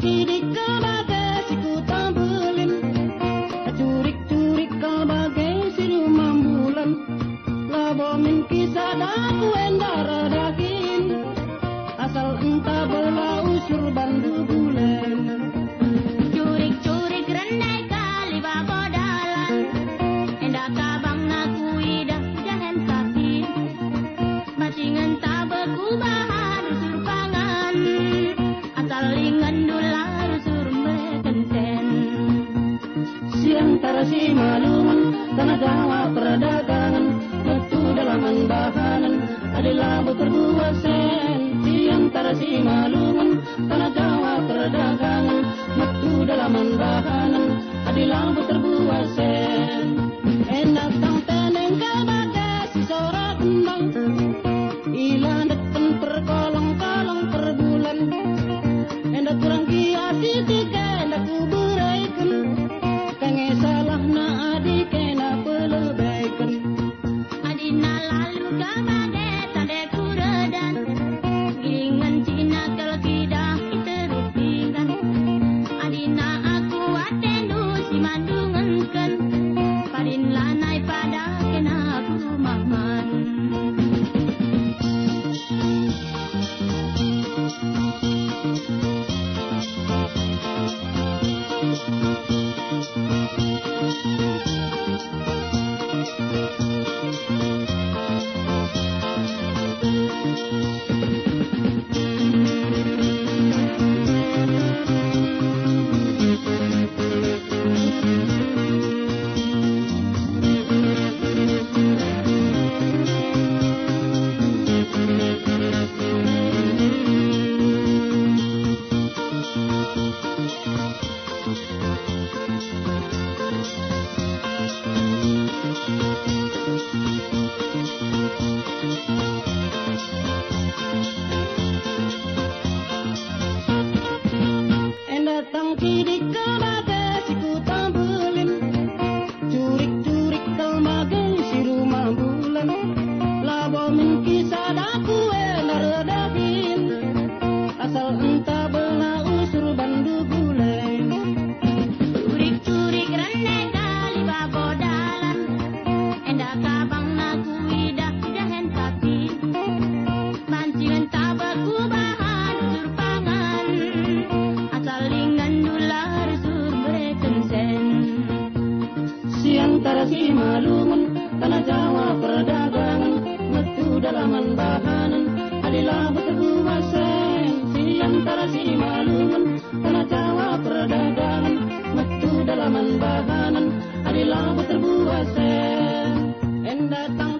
sidik ke bagai siku tampilin, curik-curik ke bagai siru mambulan, labomin kisah daku endara daging, asal entah belah usur bandu bulan. Curik-curik rendai kali babo dalan, endak kabang naku idah jahen sakin, macingan tabeku bahan usur pangan, asal lingan dular usur mekenten. Siang tarasi maluman, tanah Jawa perdagangan, metu dalaman bahanan, adalah berdua sen. Siang tarasi maluman, tanah Jawa perdagangan, metu dalaman bahanan, adalah berdua sen. Enak tang teneng kebagai si sora kembang, ilan depan perkolong-kolong per bulan, endak kurang kiasi tiga endak kuberaikan, kange salah na adik kena pelebaikan. Adina lalu kabage tande kuredan, gilingan Cina kalau tidak iterupingan. Adina aku atendu si mandungankan, padin lanai pada kena aku maman. Datang sidik ke bagai siku tampilin, curik-curik ke bagai siru mambulan, labomin kisah daku enar daging, asal entah belah usur bandu bulan. Curik-curik rendai kali babo dalan, endak kabang naku idah jahen sakin, mancingan tabaku bahan usur pangan, asal lingan dular usur mekenten. Siang tarasi maluman, tanah Jawa perdagangan, metu dalaman bahanan, adalah berdua sen. Siang tarasi maluman, tanah Jawa perdagangan, metu dalaman bahanan, adalah berdua sen. Datang